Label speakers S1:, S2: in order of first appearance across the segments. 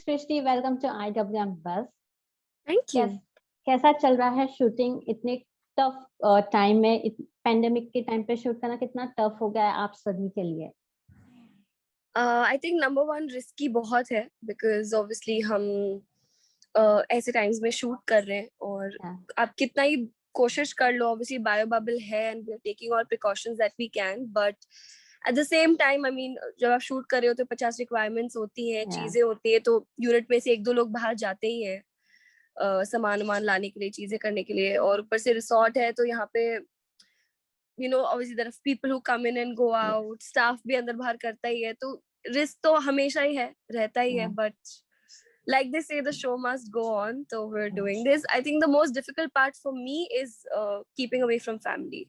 S1: Srishti, welcome to IWM बस।
S2: Thank you.
S1: कैसा चल रहा है शूटिंग इतने टफ टाइम में? पैंडेमिक के टाइम पे शूट करना कितना टफ हो गया है आप सभी के लिए?
S2: I think number one risky बहुत है, बिकॉज ऑब्वियसली हम ऐसे टाइम्स में शूट कर रहे हैं और आप कितना ही कोशिश कर लो, ऑब्वियसली बायो बबल है and we are taking all precautions that we can, but at the same time I mean जब आप शूट कर रहे हो तो 50 रिक्वायरमेंट्स होती हैं, चीजें होती है, तो यूनिट में से एक दो लोग बाहर जाते ही है सामान वामान लाने के लिए, चीजें करने के लिए, और ऊपर से रिसोर्ट है तो यहाँ पे obviously there are people who come in and go out, staff भी अंदर बाहर करता ही है, तो रिस्क तो हमेशा ही है, रहता ही है, but like they say the show must go on, so we're doing this. I think the most difficult part for me is keeping away from family.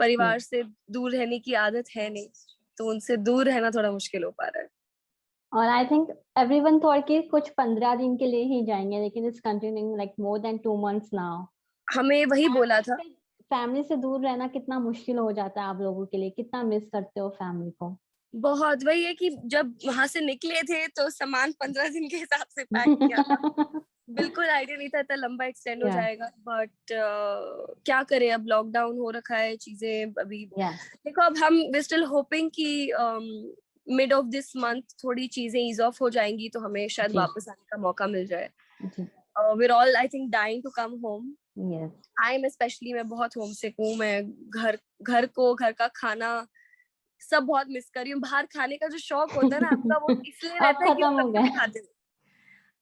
S2: परिवार से दूर रहने की आदत है नहीं, तो उनसे दूर रहना थोड़ा मुश्किल हो पा रहा है।
S1: और आई थिंक एवरीवन थॉट कि कुछ 15 दिन के लिए ही जाएंगे, लेकिन it's continuing like more than 2 months now.
S2: हमें वही बोला था।
S1: फैमिली से दूर रहना कितना मुश्किल हो जाता है आप लोगों के लिए? कितना मिस करते हो फैमिली को?
S2: बहुत, वही है कि जब वहां से निकले थे तो सामान 15 दिन के हिसाब से पैक किया था। बिल्कुल आइडिया नहीं था इतना लंबा एक्सटेंड हो जाएगा, बट क्या करें, अब लॉकडाउन हो रखा है, चीजें अभी देखो, अब हम वी स्टिल होपिंग कि मिड ऑफ दिस मंथ थोड़ी चीजें ईज ऑफ हो जाएंगी तो हमें शायद वापस आने का मौका मिल जाए। We are all I think dying to come home. I am specially, मैं बहुत होम सिक हूँ, मैं घर का खाना सब बहुत मिस कर रही हूँ। बाहर खाने का जो शौक होता है ना आपका, वो इसलिए रहता है कि कभी खाते हैं,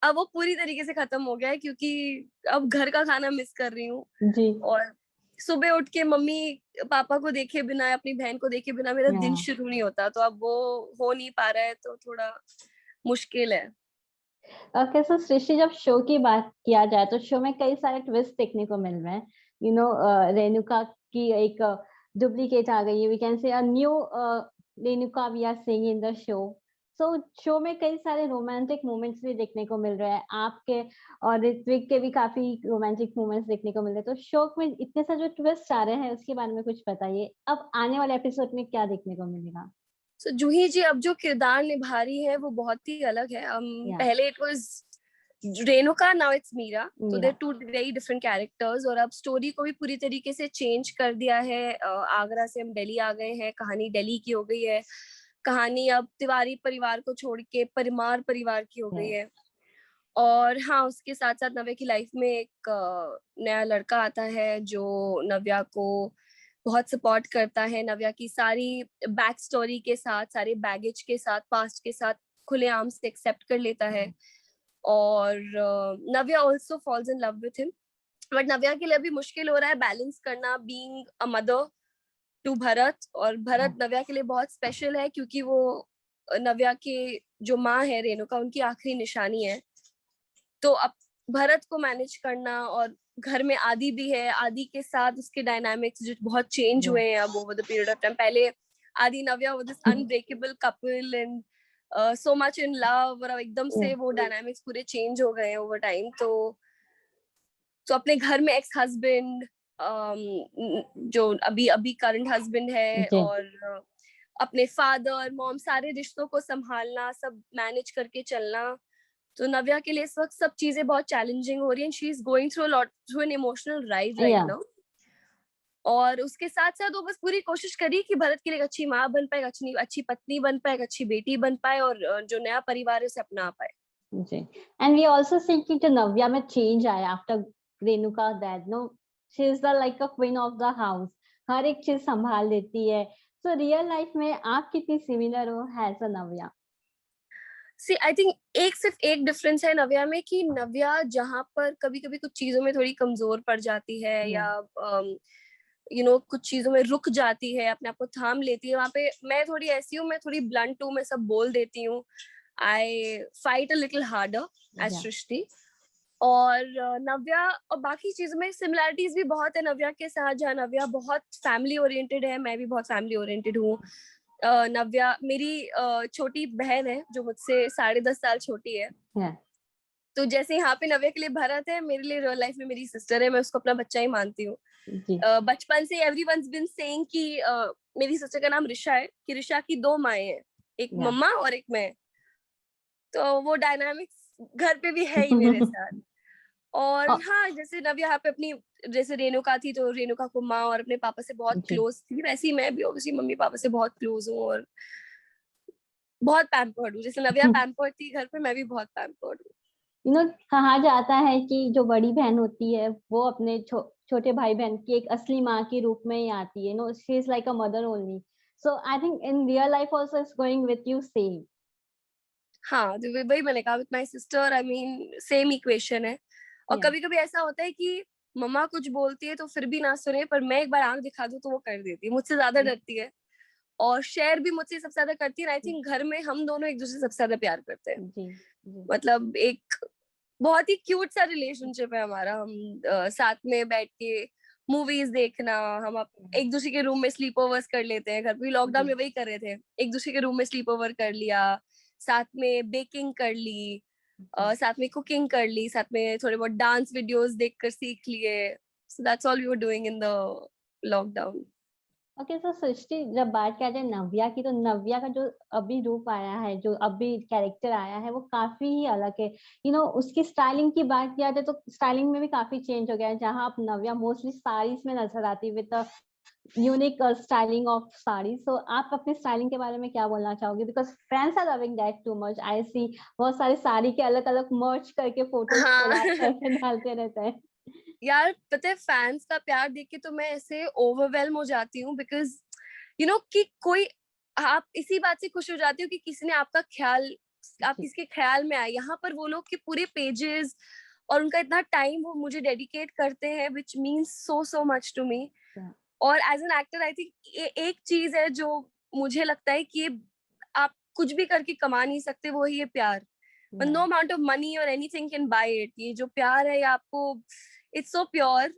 S2: अब वो पूरी तरीके से खत्म हो गया है, क्योंकि अब घर का खाना मिस कर रही हूँ। और सुबह उठ के मम्मी पापा को देखे बिना, अपनी बहन को देखे बिना मेरा दिन शुरू नहीं होता, तो अब वो हो नहीं पा रहा है, तो थोड़ा मुश्किल है।
S1: ओके, सो सृष्टि, जब शो की बात किया जाए तो शो में कई सारे ट्विस्ट देखने को मिल रहे हैं। रेणुका की एक डुप्लीकेट आ गई है, we can say a new Renuka we are seeing in the show. So show में कई सारे रोमांटिक मोमेंट्स भी देखने को मिल रहे हैं, आपके और ऋत्विक के भी काफी रोमांटिक मोमेंट्स देखने को मिल रहे हैं। तो शो में इतने सारे जो ट्विस्ट आ रहे हैं उसके बारे में कुछ बताइए, अब आने वाले एपिसोड में क्या देखने को मिलेगा?
S2: So, जूही जी अब जो किरदार निभा रही है वो बहुत ही अलग है। पहले it was Renuka, now it's Meera, तो they two very different characters, और अब स्टोरी को भी पूरी तरीके से चेंज कर दिया है। आगरा से हम दिल्ली आ गए हैं, कहानी दिल्ली की हो गई है, कहानी अब तिवारी परिवार को छोड़ के परमार परिवार की हो गई है। और हाँ, उसके साथ साथ नव्या की लाइफ में एक नया लड़का आता है जो नव्या को बहुत सपोर्ट करता है, नव्या की सारी बैक स्टोरी के साथ, सारे बैगेज के साथ, पास्ट के साथ खुलेआम से एक्सेप्ट कर लेता है। और Navya also falls in love with him, but Navya के लिए अभी मुश्किल हो रहा है बैलेंस करना being a mother to Bharat. और भरत नव्या के लिए बहुत स्पेशल है, क्योंकि वो नव्या के जो माँ है रेणुका, उनकी आखिरी निशानी है। तो अब भरत को मैनेज करना, और घर में आदि भी है, आदि के साथ उसके डायनामिक्स जो बहुत चेंज हुए हैं अब over the period of time. पहले आदि नव्या वो this unbreakable couple and so much in love, और अब एकदम से वो डायनामिक्स पूरे चेंज हो गए हैं ओवर टाइम। तो अपने घर में एक्स हस्बैंड, जो अभी करंट हस्बैंड है, और अपने फादर मॉम, सारे रिश्तों को संभालना, सब मैनेज करके चलना, तो नव्या के लिए इस वक्त सब चीजें बहुत चैलेंजिंग हो रही हैं। She is going through an emotional ride right now. और उसके साथ साथ वो बस पूरी कोशिश करी कि भरत के लिए एक अच्छी माँ बन पाए, अच्छी पत्नी बन पाए, एक अच्छी बेटी बन पाए, और जो नया परिवार है उसे अपना पाए।
S1: जी, एंड वी आल्सो सी कि जो नव्या में चेंज आया after Renuka that no she is the like a queen of the house, हर एक चीज संभाल लेती है। सो रियल लाइफ में आप कितनी सिमिलर हो as a Navya?
S2: C I think सिर्फ एक डिफरेंस है नव्या में, कि नव्या जहाँ पर कभी कभी कुछ चीजों में थोड़ी कमजोर पड़ जाती है, या कुछ चीजों में रुक जाती है, अपने आप को थाम लेती है, वहां पे मैं थोड़ी ऐसी हूँ, मैं थोड़ी ब्लंट हूँ, मैं सब बोल देती हूँ। I fight a little harder as Srishti. और नव्या और बाकी चीजों में सिमिलैरिटीज भी बहुत है नव्या के साथ, जहाँ नव्या बहुत फैमिली ओरिएंटेड है, मैं भी बहुत फैमिली ओरिएंटेड हूँ। नव्या मेरी छोटी बहन है जो मुझसे 10.5 साल छोटी है। तो जैसे यहाँ पे नव्या के लिए भरत है, मेरे लिए रियल लाइफ में मेरी सिस्टर है, मैं उसको अपना बच्चा ही मानती हूँ। बचपन से एवरीवनस बीन सेइंग कि मेरी सिस्टर का नाम ऋषा है, कि ऋषा की 2 माएं हैं, एक मम्मा और एक मैं। तो वो डायनामिक्स घर पे भी है ही मेरे साथ। और
S1: अ,
S2: हाँ, जैसे नव्या यहाँ पे अपनी, जैसे रेणुका थी तो रेणुका को माँ और अपने पापा से बहुत
S1: जी।
S2: क्लोज थी, वैसे ही मैं भी ऑब्वियसली मम्मी पापा से बहुत क्लोज हूँ और बहुत पैम्पर्ड हूँ। जैसे नव्या पैम्पर्ड थी घर पे, मैं भी बहुत पैम्पर्ड हूँ।
S1: कहा जाता है कि जो बड़ी बहन होती है वो अपने छोटे भाई बहन की एक असली माँ के रूप में ही आती है, she is like a mother only. So I think in real life also is going with you same.
S2: हाँ, तो वही मैंने कहा, with my sister I mean same equation है। और
S1: या
S2: कभी-कभी ऐसा होता है कि मम्मा कुछ बोलती है तो फिर भी ना सुने, पर मैं एक बार आँख दिखा दूँ तो वो कर देती है। मुझसे ज़्यादा डरती है और शेयर भी मुझसे सबसे ज़्यादा करती है। आई थिंक घर में हम दोनों एक-दूसरे से सबसे ज़्यादा प्यार करते हैं।
S1: जी जी
S2: मतलब एक बहुत ही क्यूट सा रिलेशनशिप है हमारा। हम साथ में बैठ के मूवीज देखना, एक दूसरे के रूम में स्लीप ओवर्स कर लेते हैं। घर पे लॉकडाउन
S1: जी
S2: में वही कर रहे थे, एक दूसरे के रूम में स्लीप ओवर कर लिया, साथ में बेकिंग कर ली,
S1: जी।
S2: साथ में कुकिंग कर ली, साथ में थोड़े बहुत डांस वीडियोस देखकर सीख लिए। So that's all we were doing in the lockdown.
S1: Okay, so Srishti, जब बात किया जाए नव्या की, तो नव्या का जो अभी रूप आया है, जो अभी कैरेक्टर आया है, वो काफी ही अलग है। उसकी स्टाइलिंग की बात किया जाए तो स्टाइलिंग में भी काफी चेंज हो गया है। जहाँ आप नव्या मोस्टली साड़ीज में नजर आती है with unique styling of sari. सो आप अपनी स्टाइलिंग के बारे में क्या बोलना चाहोगे? Because friends are loving that too much. आई सी बहुत सारे साड़ी के अलग अलग मर्च करके फोटोज
S2: हाँ
S1: कोलैब करके डालते रहते हैं।
S2: यार, पता है फैंस का प्यार देख के तो मैं ऐसे ओवरवेलम हो जाती हूँ, बिकॉज कि कोई, आप इसी बात से खुश हो जाती हो कि किसी ने आपका ख्याल, आप
S1: जी
S2: किसके ख्याल में आए। यहाँ पर वो लोग के पूरे पेजेस और उनका इतना टाइम वो मुझे डेडिकेट करते हैं, which means so so much to me.
S1: या
S2: और as an actor I think एक चीज है जो मुझे लगता है कि ये आप कुछ भी करके कमा नहीं सकते, वो है ये प्यार। नो
S1: या
S2: अमाउंट ऑफ मनी और एनीथिंग कैन बाय इट। ये जो प्यार है ये आपको, इट्स सो प्योर।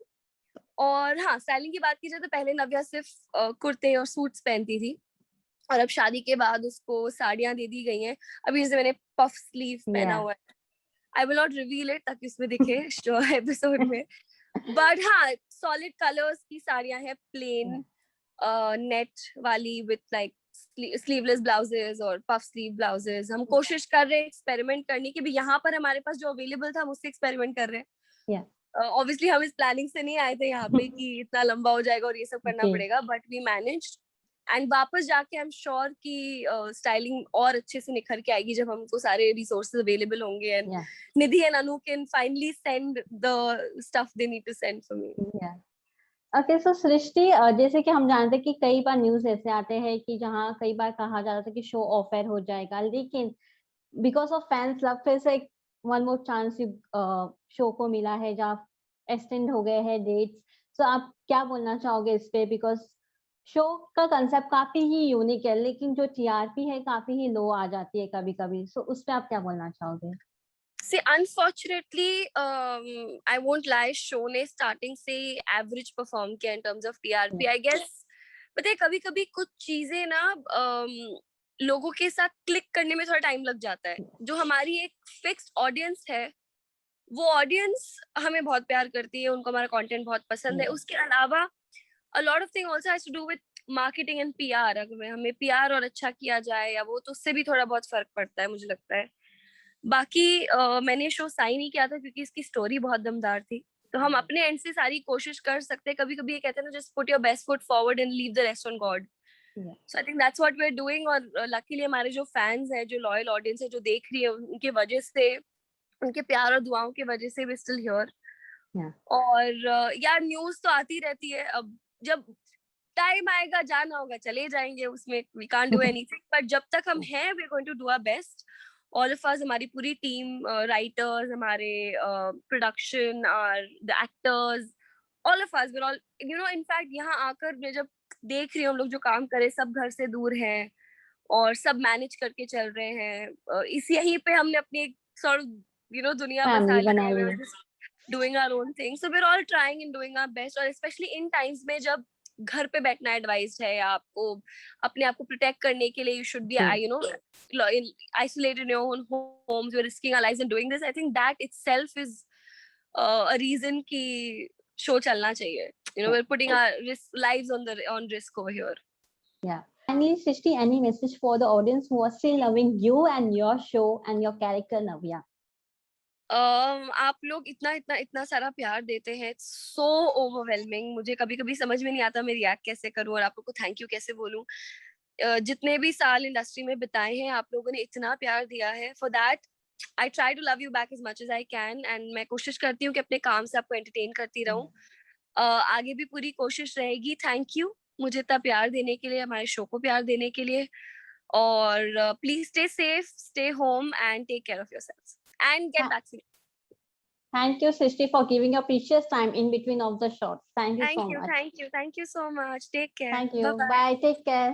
S2: और हाँ, स्टाइलिंग की बात की जाए तो पहले नव्या सिर्फ कुर्ते और सूट्स पहनती थी, और अब शादी के बाद उसको साड़ियां दे दी गई हैं। अभी जैसे मैंने पफ स्लीव पहना
S1: या
S2: हुआ है, I will not reveal it ताकि उसमें दिखे जो एपिसोड में। बट हाँ, सॉलिड कलर्स की साड़ियां हैं, प्लेन नेट वाली विथ लाइक स्लीवलेस ब्लाउजेस और पफ स्लीव ब्लाउजेस। हम कोशिश कर रहे हैं एक्सपेरिमेंट करने की भी। यहाँ पर हमारे पास जो अवेलेबल था हम उससे एक्सपेरिमेंट कर रहे हैं।
S1: या
S2: ऑब्वियसली हम इस प्लानिंग से नहीं आए थे यहाँ पे कि इतना लंबा हो जाएगा और ये सब करना
S1: जी
S2: पड़ेगा, बट वी मैनेज्ड। एंड वापस जाके आई एम श्योर कि स्टाइलिंग और अच्छे से निखर के आएगी जब हमको सारे रिसोर्सेज अवेलेबल होंगे and
S1: yeah
S2: Nidhi and Anu can finally send the stuff they need to send for me.
S1: Yeah okay, so सृष्टि, जैसे कि हम जानते हैं कि कई बार न्यूज ऐसे आते हैं कि जहाँ कई बार कहा जाता था कि शो ऑफ एयर हो जाएगा, लेकिन बिकॉज ऑफ फैंस लव फिर से वन मोर चांस शो को मिला है, जहाँ एक्सटेंड हो गए हैं डेट्स। सो आप क्या बोलना चाहोगे इस पे? बिकॉज शो का कंसेप्ट काफी ही यूनिक है, लेकिन जो टीआरपी है काफी ही लो आ जाती है कभी कभी। सो उस पे आप क्या बोलना चाहोगे?
S2: See, unfortunately, I won't lie, show ने स्टार्टिंग से एवरेज परफॉर्म किया in terms of TRP I guess. पता है, कभी कभी कुछ चीजें ना लोगों के साथ क्लिक करने में थोड़ा टाइम लग जाता है। जो हमारी एक फिक्स्ड ऑडियंस है, वो ऑडियंस हमें बहुत प्यार करती है, उनको हमारा कंटेंट बहुत पसंद है। उसके अलावा a lot of thing also has to do with marketing and PR। अगर हमें PR और अच्छा किया जाए या वो, तो उससे भी थोड़ा बहुत फर्क पड़ता है मुझे लगता है। बाकी मैंने शो साइन ही किया था क्योंकि इसकी स्टोरी बहुत दमदार थी। तो हम अपने एंड से सारी कोशिश कर सकते हैं। कभी कभी ये कहते हैं ना, just put your best foot forward and leave the rest on God. So I think that's what we are doing. और लकीली हमारे जो फैंस है, जो लॉयल ऑडियंस है, जो देख रही है, उनके वजह से, उनके प्यार और दुआओं की वजह से वी स्टिल हियर। और यार, न्यूज तो आती रहती है। अब जब टाइम आएगा, जाना होगा, चले जाएंगे, उसमें we can't do anything. But जब तक हम हैं, we are going to do our best. All of us, हमारी पूरी टीम, राइटर्स, हमारे प्रोडक्शन और the actors, all of us, we all, in fact यहाँ आकर मैं जब देख रही हूँ हम लोग जो काम करे, सब घर से दूर हैं और सब मैनेज करके चल रहे हैं। इस यहीं पे हमने अपनी एक सॉर्ट दुनिया बसा
S1: फैमिली
S2: ली
S1: बना
S2: है।
S1: ली।
S2: Doing our own thing, so we are all trying and doing our best. और स्पेशली इन टाइम्स में जब घर पे बैठना एडवाइस्ड है, या आपको अपने आप को प्रोटेक्ट करने के लिए you should be isolated in your own homes, you're risking our lives in doing this. I think that itself is a reason कि शो चलना चाहिए। We're putting our lives on risk over here.
S1: Yeah. Finally, Srishti, any message for the audience who are still loving you and your show and your character, Navya?
S2: आप लोग इतना इतना इतना सारा प्यार देते हैं, सो ओवरवेलमिंग। मुझे कभी कभी समझ में नहीं आता मैं रिएक्ट कैसे करूं और आप लोग को थैंक यू कैसे बोलूं। जितने भी साल इंडस्ट्री में बिताए हैं, आप लोगों ने इतना प्यार दिया है, for that I try to love you back as much as I can. And मैं कोशिश करती हूँ कि अपने काम से आपको एंटरटेन करती रहूं। आगे भी पूरी कोशिश रहेगी। थैंक यू मुझे इतना प्यार देने के लिए, हमारे शो को प्यार देने के लिए। और please stay safe, stay home and take care of yourselves and get vaccinated.
S1: Thank you, Srishti, for giving your precious time in between of the shots. Thank you so much.
S2: Thank you so much. Take care.
S1: Thank you.
S2: Bye bye.
S1: Bye. Take care.